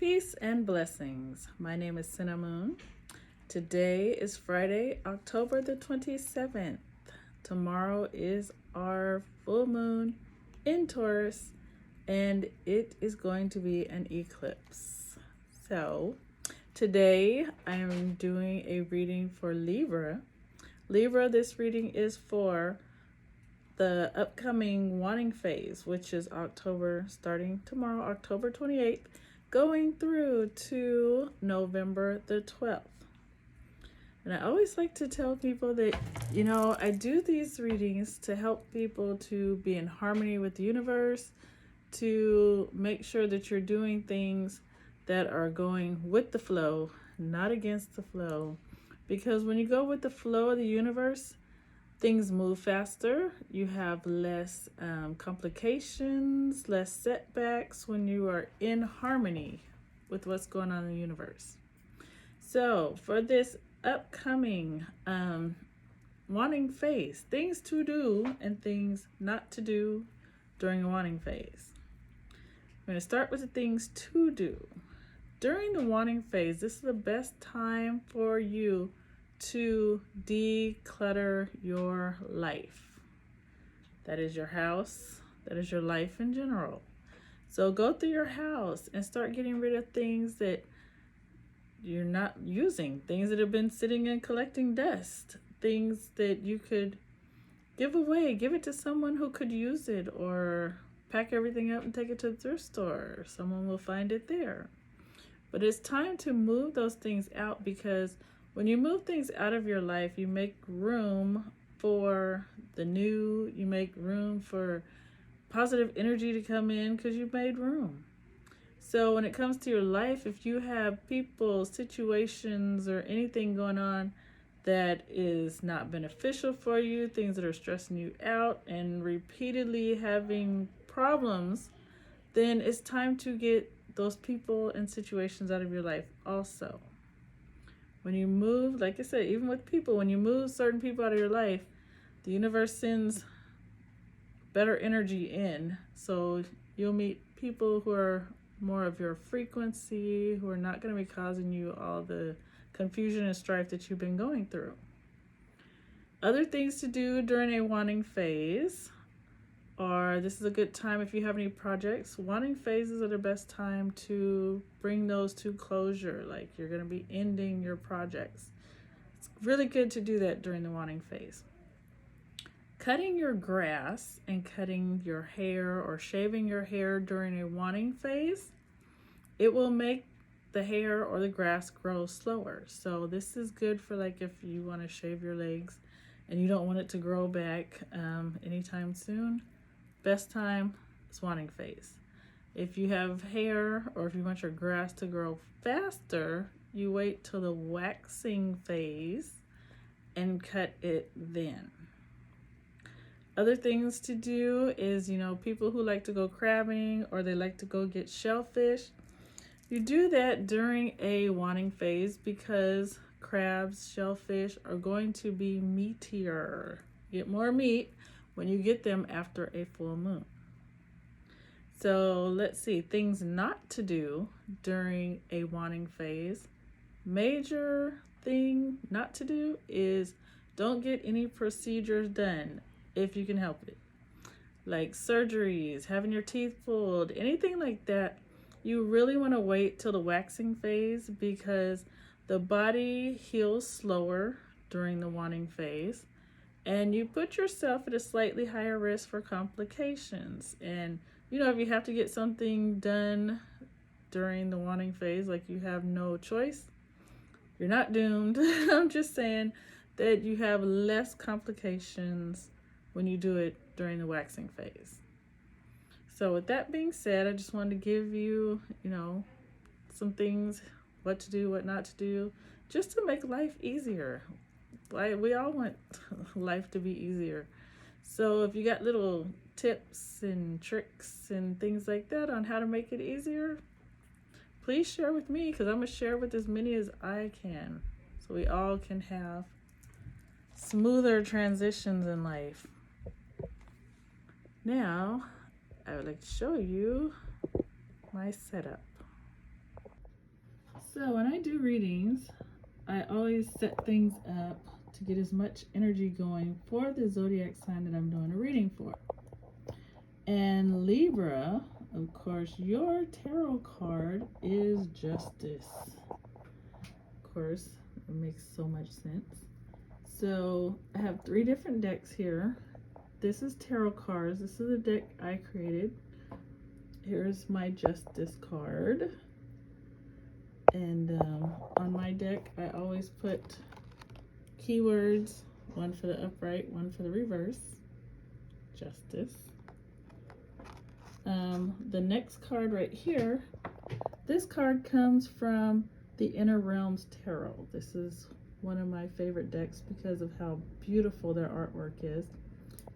Peace and blessings. My name is Cinnamon. Today is Friday, October the 27th. Tomorrow is our full moon in Taurus, and it is going to be an eclipse. So, today I am doing a reading for Libra. Libra, this reading is for the upcoming wanting phase, which is starting tomorrow, October 28th, going through to November the 12th. And I always like to tell people that, I do these readings to help people to be in harmony with the universe, to make sure that you're doing things that are going with the flow, not against the flow. Because when you go with the flow of the universe, things move faster. You have less complications, less setbacks when you are in harmony with what's going on in the universe. So for this upcoming wanting phase, things to do and things not to do during a wanting phase. I'm going to start with the things to do. During the wanting phase, this is the best time for you to declutter your life. That is your house. That is your life in general. So go through your house and start getting rid of things that you're not using, things that have been sitting and collecting dust, things that you could give away, give it to someone who could use it, or pack everything up and take it to the thrift store. Someone will find it there. But it's time to move those things out, because when you move things out of your life, you make room for the new, you make room for positive energy to come in because you've made room. So when it comes to your life, if you have people, situations, or anything going on that is not beneficial for you, things that are stressing you out and repeatedly having problems, then it's time to get those people and situations out of your life also. When you move, like I said, even with people, when you move certain people out of your life, the universe sends better energy in. So you'll meet people who are more of your frequency, who are not going to be causing you all the confusion and strife that you've been going through. Other things to do during a wanting phase are, this is a good time if you have any projects. Wanting phases are the best time to bring those to closure, like you're going to be ending your projects. It's really good to do that during the wanting phase. Cutting your grass and cutting your hair or shaving your hair during a wanting phase, it will make the hair or the grass grow slower. So this is good for like if you want to shave your legs and you don't want it to grow back anytime soon. Best time is wanting phase. If you have hair or if you want your grass to grow faster, you wait till the waxing phase and cut it then. Other things to do is, people who like to go crabbing or they like to go get shellfish, you do that during a wanting phase because crabs, shellfish are going to be meatier. Get more meat when you get them after a full moon. So let's see, things not to do during a wanting phase. Major thing not to do is don't get any procedures done if you can help it. Like surgeries, having your teeth pulled, anything like that. You really want to wait till the waxing phase because the body heals slower during the wanting phase. And you put yourself at a slightly higher risk for complications. And, if you have to get something done during the wanting phase, like you have no choice, you're not doomed. I'm just saying that you have less complications when you do it during the waxing phase. So with that being said, I just wanted to give you, some things, what to do, what not to do, just to make life easier. We all want life to be easier. So if you got little tips and tricks and things like that on how to make it easier, please share with me because I'm going to share with as many as I can so we all can have smoother transitions in life. Now, I would like to show you my setup. So when I do readings, I always set things up to get as much energy going for the zodiac sign that I'm doing a reading for. And Libra, of course, your tarot card is Justice. Of course, it makes so much sense. So I have 3 different decks here. This is tarot cards. This is a deck I created. Here's my Justice card. And on my deck, I always put keywords, one for the upright, one for the reverse. Justice. The next card right here, this card comes from the Inner Realms Tarot. This is one of my favorite decks because of how beautiful their artwork is.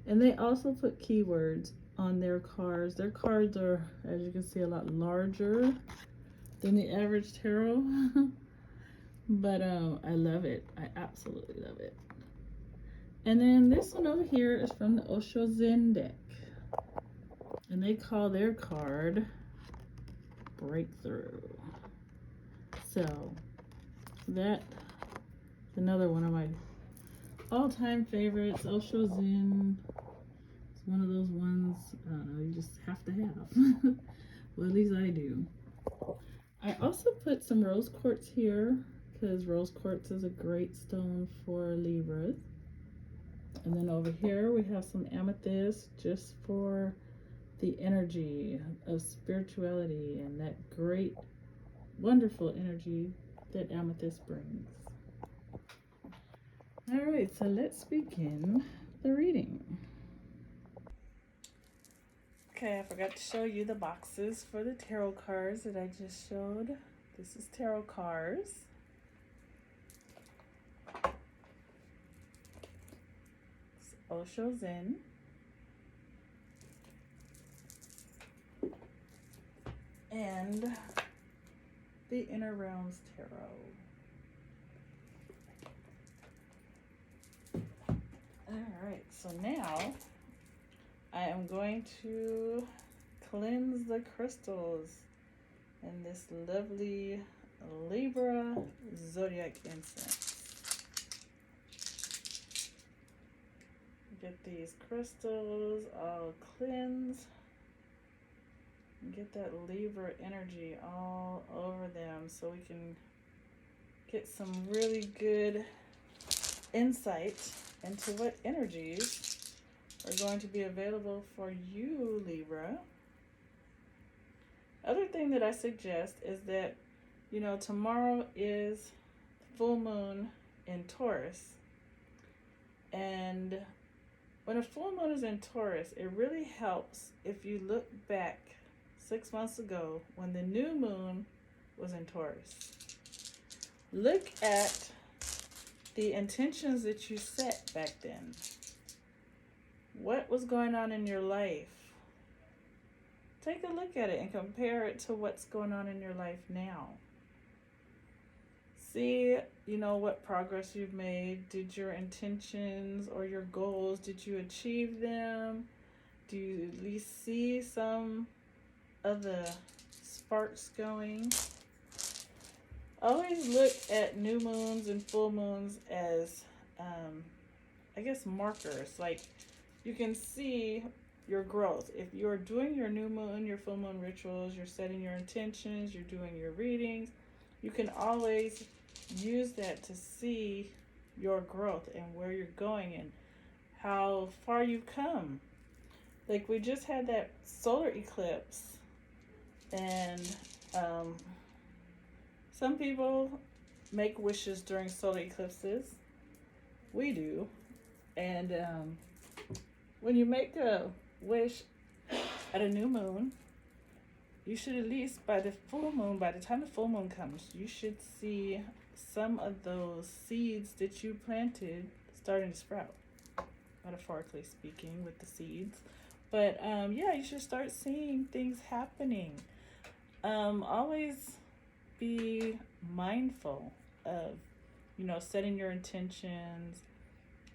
And they also put keywords on their cards. Their cards are, as you can see, a lot larger than the average tarot. But I love it. I absolutely love it. And then this one over here is from the Osho Zen deck. And they call their card Breakthrough. So that is another one of my all-time favorites. Osho Zen. It's one of those ones, I don't know, you just have to have. Well, at least I do. I also put some rose quartz here because rose quartz is a great stone for Libras. And then over here we have some amethyst just for the energy of spirituality and that great, wonderful energy that amethyst brings. All right, so let's begin the reading. Okay, I forgot to show you the boxes for the tarot cards that I just showed. This is tarot cards. It's Osho Zen. And the Inner Realms Tarot. Alright, so now I am going to cleanse the crystals in this lovely Libra Zodiac incense. Get these crystals all cleansed. Get that Libra energy all over them so we can get some really good insight into what energies are going to be available for you, Libra. Other thing that I suggest is that, you know, tomorrow is full moon in Taurus. And when a full moon is in Taurus, it really helps if you look back 6 months ago when the new moon was in Taurus. Look at the intentions that you set back then. What was going on in your life? Take a look at it and compare it to what's going on in your life now. See, you know, what progress you've made. Did your intentions or your goals, did you achieve them? Do you at least see some of the sparks going? Always look at new moons and full moons as, I guess, markers. Like, you can see your growth. If you're doing your new moon, your full moon rituals, you're setting your intentions, you're doing your readings, you can always use that to see your growth and where you're going and how far you've come. Like, we just had that solar eclipse, and some people make wishes during solar eclipses. We do. And when you make a wish at a new moon, you should at least by the time the full moon comes, you should see some of those seeds that you planted starting to sprout, metaphorically speaking, with the seeds. But yeah, you should start seeing things happening. Always be mindful of, you know, setting your intentions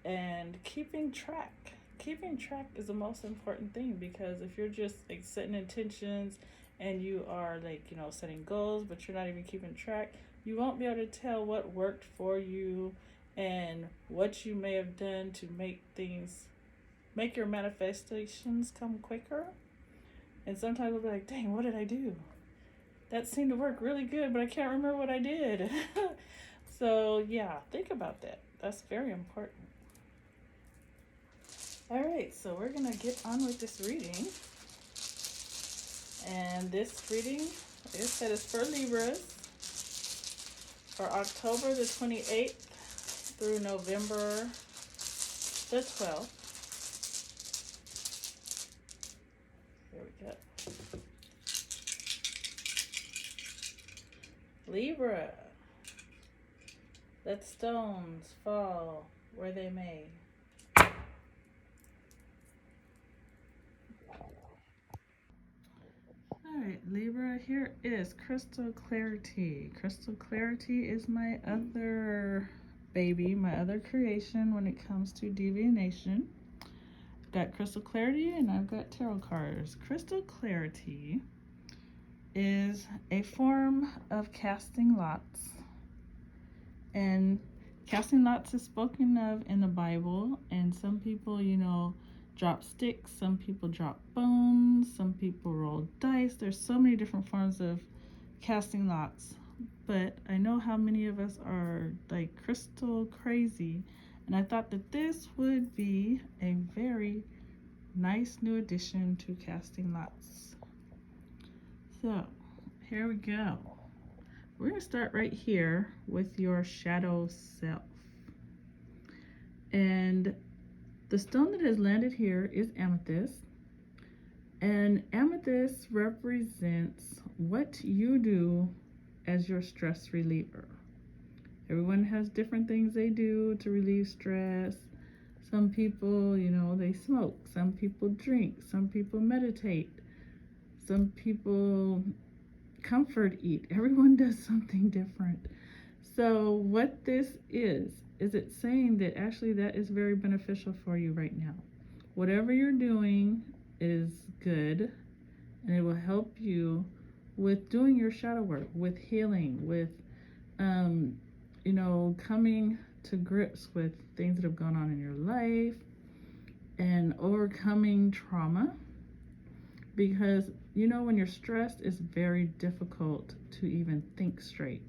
and keeping track. Keeping track is the most important thing, because if you're just setting intentions and you are, like, you know, setting goals, but you're not even keeping track, You won't be able to tell what worked for you and what you may have done to make your manifestations come quicker. And sometimes we'll be like, dang, what did I do? That seemed to work really good, but I can't remember what I did. So, yeah, think about that. That's very important. All right, so we're going to get on with this reading. And this reading, like I said, is for Libras for October the 28th through November the 12th. Here we go. Libra, let stones fall where they may. Alright, Libra, here is Crystal Clarity. Crystal Clarity is my other baby, my other creation when it comes to divination. I've got Crystal Clarity and I've got tarot cards. Crystal Clarity is a form of casting lots. And casting lots is spoken of in the Bible, and some people, drop sticks, some people drop bones, some people roll dice. There's so many different forms of casting lots, but I know how many of us are like crystal crazy, and I thought that this would be a very nice new addition to casting lots. So here we go. We're going to start right here with your shadow self. And the stone that has landed here is amethyst. And amethyst represents what you do as your stress reliever. Everyone has different things they do to relieve stress. Some people, they smoke. Some people drink. Some people meditate. Some people comfort eat. Everyone does something different. So what this is it saying that actually that is very beneficial for you right now. Whatever you're doing is good, and it will help you with doing your shadow work, with healing, with coming to grips with things that have gone on in your life and overcoming trauma. Because when you're stressed, it's very difficult to even think straight.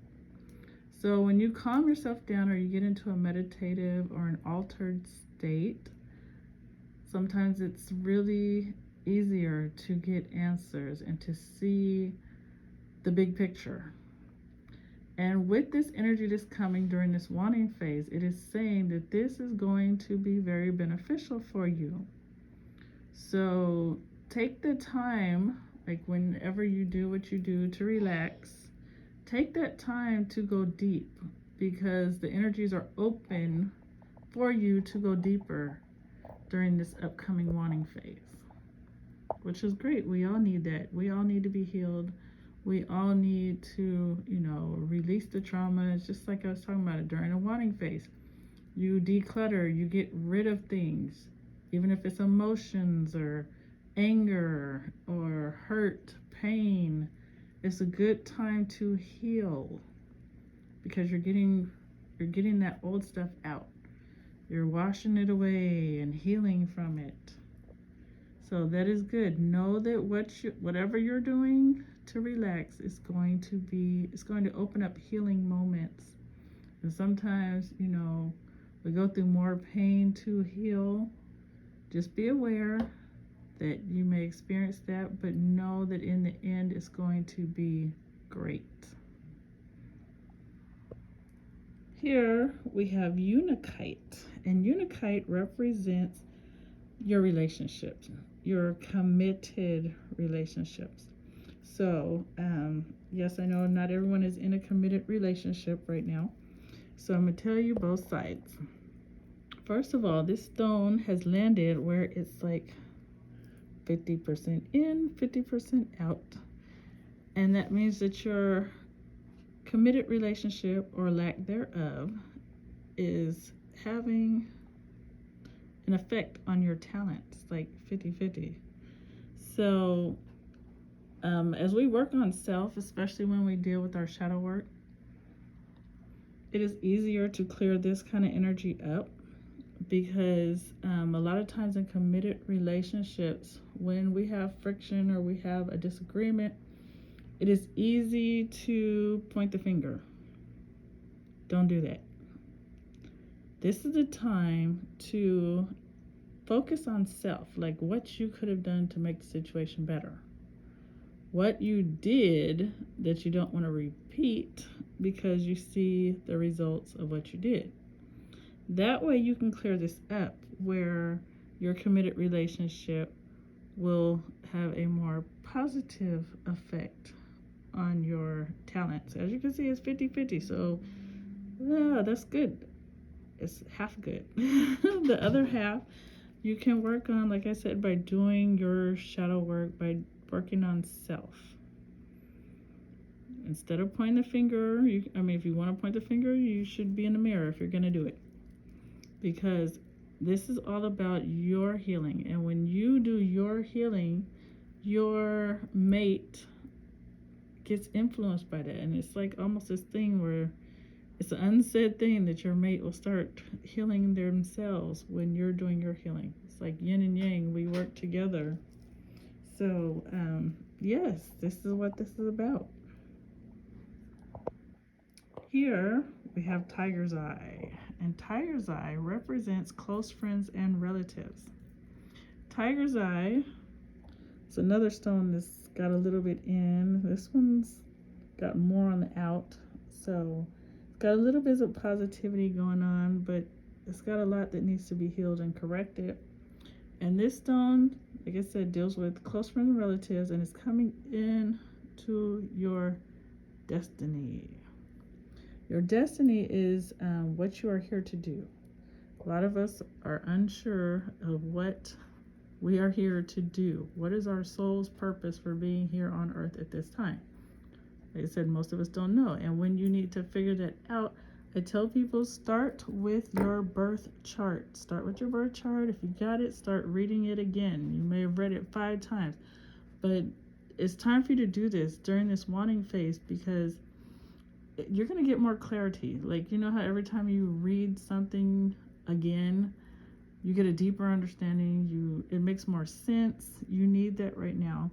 So when you calm yourself down or you get into a meditative or an altered state, sometimes it's really easier to get answers and to see the big picture. And with this energy that's coming during this wanting phase, it is saying that this is going to be very beneficial for you. So take the time, like whenever you do what you do to relax, take that time to go deep, because the energies are open for you to go deeper during this upcoming wanting phase, which is great. We all need that. We all need to be healed. We all need to, release the trauma. It's just like I was talking about it during a wanting phase. You declutter, you get rid of things, even if it's emotions or anger or hurt, pain. It's a good time to heal, because you're getting that old stuff out. You're washing it away and healing from it. So that is good. Know that whatever you're doing to relax is going to open up healing moments. And sometimes, we go through more pain to heal. Just be aware that you may experience that, but know that in the end it's going to be great. Here we have Unakite, and Unakite represents your relationships, your committed relationships. So, yes, I know not everyone is in a committed relationship right now, so I'm going to tell you both sides. First of all, this stone has landed where it's like 50% in, 50% out. And that means that your committed relationship or lack thereof is having an effect on your talents, like 50-50. So as we work on self, especially when we deal with our shadow work, it is easier to clear this kind of energy up because a lot of times in committed relationships, when we have friction or we have a disagreement, it is easy to point the finger. Don't do that. This is the time to focus on self, like what you could have done to make the situation better. What you did that you don't want to repeat because you see the results of what you did. That way you can clear this up where your committed relationship will have a more positive effect on your talents. As you can see, it's 50-50, so yeah, that's good. It's half good. The other half you can work on, like I said, by doing your shadow work, by working on self. Instead of pointing the finger, if you want to point the finger, you should be in the mirror if you're going to do it. Because this is all about your healing. And when you do your healing, your mate gets influenced by that. And it's like almost this thing where it's an unsaid thing that your mate will start healing themselves when you're doing your healing. It's like yin and yang, we work together. So, yes, this is what this is about. Here we have Tiger's Eye, and Tiger's Eye represents close friends and relatives. Tiger's Eye, it's another stone that's got a little bit in. This one's got more on the out, so it's got a little bit of positivity going on, but it's got a lot that needs to be healed and corrected. And this stone, like I said, deals with close friends and relatives, and it's coming in to your destiny. Your destiny is what you are here to do. A lot of us are unsure of what we are here to do. What is our soul's purpose for being here on earth at this time? Like I said, most of us don't know. And when you need to figure that out, I tell people start with your birth chart. Start with your birth chart. If you got it, start reading it again. You may have read it 5 times. But it's time for you to do this during this wanting phase because you're going to get more clarity. Like, you know how every time you read something again, you get a deeper understanding. It makes more sense. You need that right now.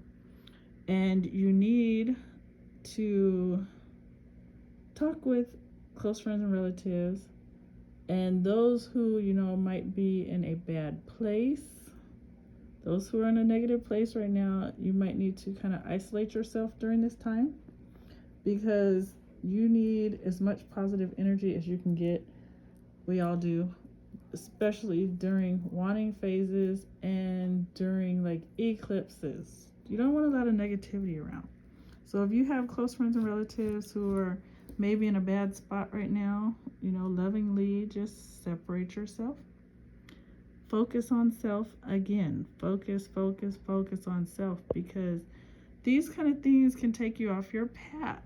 And you need to talk with close friends and relatives and those who, might be in a bad place. Those who are in a negative place right now, you might need to kind of isolate yourself during this time because you need as much positive energy as you can get. We all do, especially during wanting phases and during like eclipses. You don't want a lot of negativity around. So if you have close friends and relatives who are maybe in a bad spot right now, lovingly just separate yourself. Focus on self again. Focus on self, because these kind of things can take you off your path.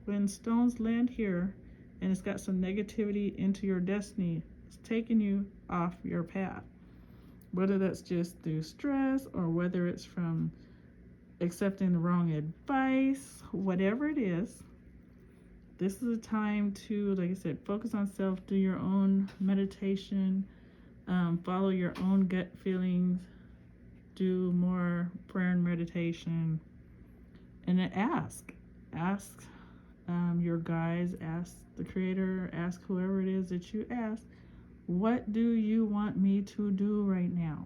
When stones land here and it's got some negativity into your destiny, it's taking you off your path. Whether that's just through stress or whether it's from accepting the wrong advice, whatever it is, this is a time to, like I said, focus on self, do your own meditation, follow your own gut feelings, do more prayer and meditation, and then ask your guides, ask the creator, ask whoever it is that you ask, what do you want me to do right now?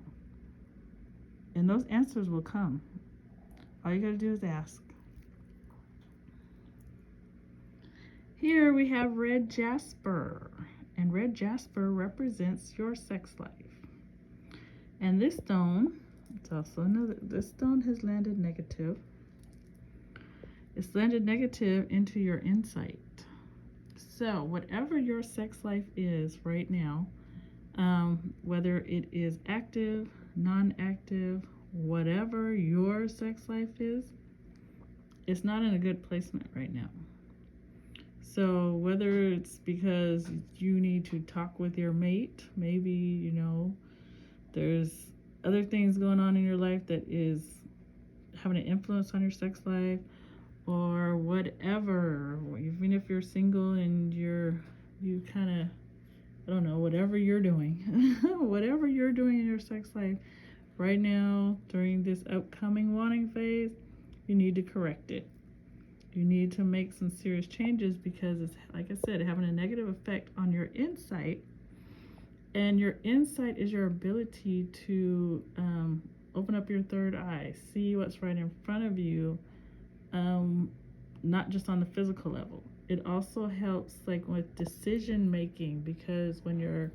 And those answers will come. All you gotta do is ask. Here we have red jasper, and red jasper represents your sex life. And this stone, it's also this stone has landed negative. It's landed negative into your insight. So whatever your sex life is right now, whether it is active, non-active, whatever your sex life is, it's not in a good placement right now. So whether it's because you need to talk with your mate, maybe, there's other things going on in your life that is having an influence on your sex life, or whatever, even if you're single and you're you kind of, I don't know, whatever you're doing, whatever you're doing in your sex life right now during this upcoming wanting phase, you need to correct it. You need to make some serious changes because it's, like I said, having a negative effect on your insight. And your insight is your ability to open up your third eye, see what's right in front of you, not just on the physical level. It also helps like with decision making, because when your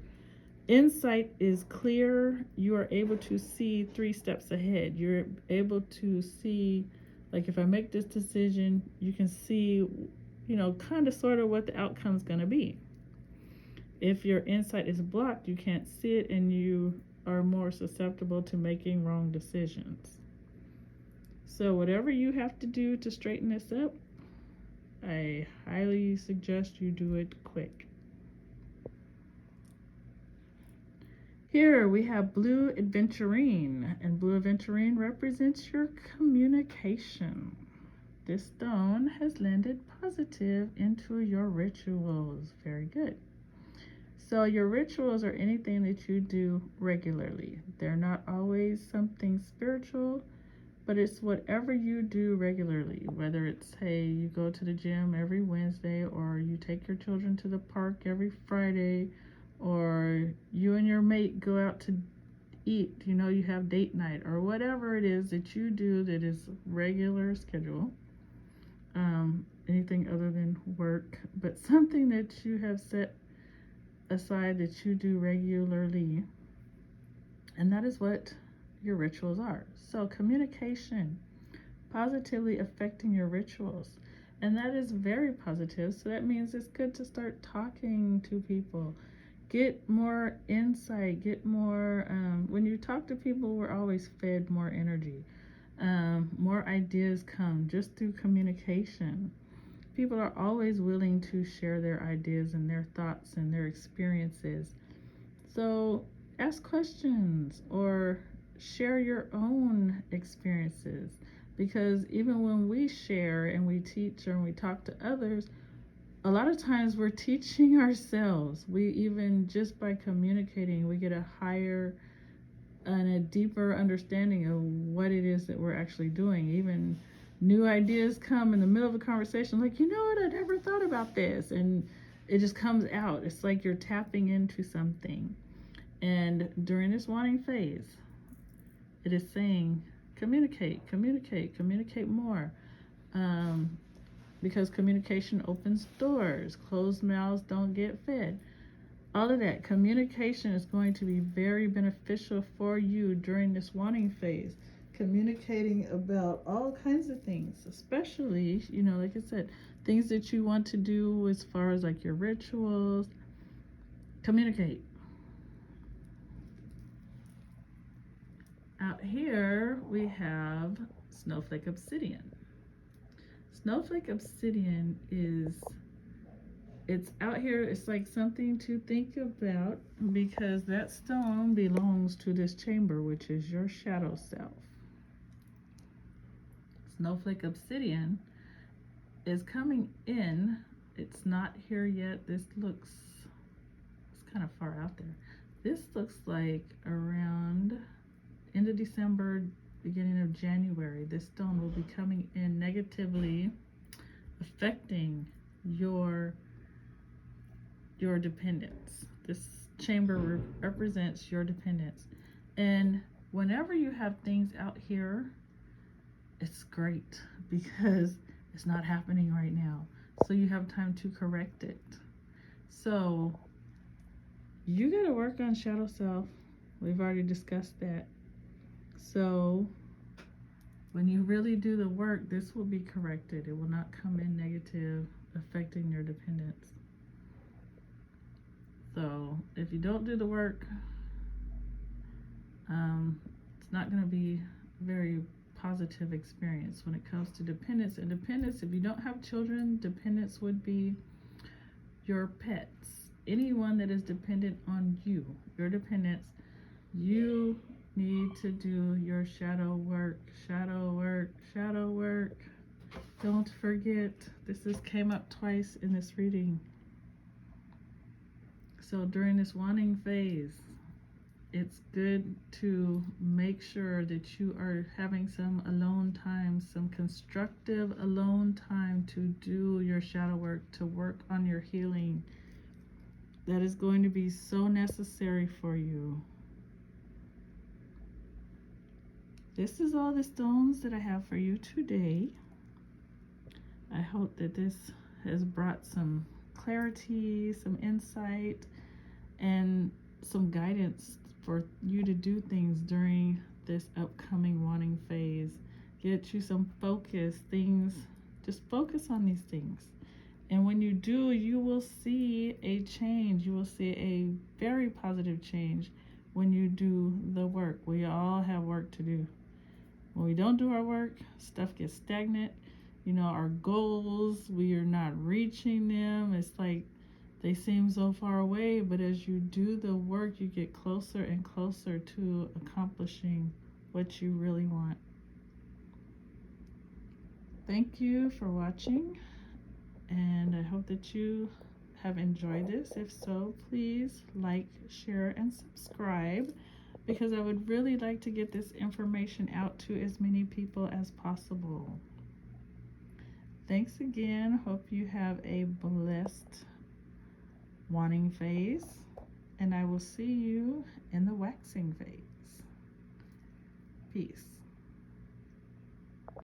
insight is clear, you are able to see 3 steps ahead. You're able to see, like, if I make this decision, you can see, kind of sort of what the outcome's going to be. If your insight is blocked, you can't see it, and you are more susceptible to making wrong decisions. So whatever you have to do to straighten this up, I highly suggest you do it quick. Here we have blue Adventurine, and blue Adventurine represents your communication. This stone has landed positive into your rituals. Very good. So your rituals are anything that you do regularly. They're not always something spiritual, but it's whatever you do regularly, whether it's, hey, you go to the gym every Wednesday, or you take your children to the park every Friday, or you and your mate go out to eat, you have date night, or whatever it is that you do that is regular schedule, anything other than work, but something that you have set aside that you do regularly, and that is what your rituals are. So communication positively affecting your rituals, and that is very positive. So that means it's good to start talking to people, get more insight, get more when you talk to people, we're always fed more energy. More ideas come just through communication. People are always willing to share their ideas and their thoughts and their experiences. So ask questions or share your own experiences, because even when we share and we teach and we talk to others, a lot of times we're teaching ourselves. We even, just by communicating, we get a higher and a deeper understanding of what it is that we're actually doing. Even new ideas come in the middle of a conversation, like, what, I never thought about this, and it just comes out. It's like you're tapping into something. And during this wanting phase, it is saying communicate more, because communication opens doors. Closed mouths don't get fed. All of that communication is going to be very beneficial for you during this wanting phase. Communicating about all kinds of things, especially, like I said, things that you want to do as far as like your rituals. Communicate. Out here we have Snowflake Obsidian. Snowflake Obsidian it's out here. It's like something to think about, because that stone belongs to this chamber, which is your shadow self. Snowflake Obsidian is coming in. It's not here yet. It's kind of far out there. This looks like around end of December, beginning of January. This stone will be coming in negatively, affecting your dependence. This chamber represents your dependence. And whenever you have things out here, it's great because it's not happening right now. So you have time to correct it. So you got to work on shadow self. We've already discussed that. So when you really do the work, this will be corrected. It will not come in negative, affecting your dependence. So if you don't do the work, it's not going to be a very positive experience when it comes to dependence. And dependence, if you don't have children, dependence would be your pets. Anyone that is dependent on you, your dependence, you need to do your shadow work. Don't forget, this came up twice in this reading. So during this wanting phase, it's good to make sure that you are having some alone time, some constructive alone time to do your shadow work, to work on your healing. That is going to be so necessary for you. This is all the stones that I have for you today. I hope that this has brought some clarity, some insight, and some guidance for you to do things during this upcoming wanting phase. Get you some focus things. Just focus on these things. And when you do, you will see a change. You will see a very positive change when you do the work. We all have work to do. When we don't do our work, stuff gets stagnant. You know, our goals, we are not reaching them. It's like they seem so far away, but as you do the work, you get closer and closer to accomplishing what you really want. Thank you for watching, and I hope that you have enjoyed this. If so, please like, share, and subscribe, because I would really like to get this information out to as many people as possible. Thanks again. Hope you have a blessed wanting phase, and I will see you in the waxing phase. Peace.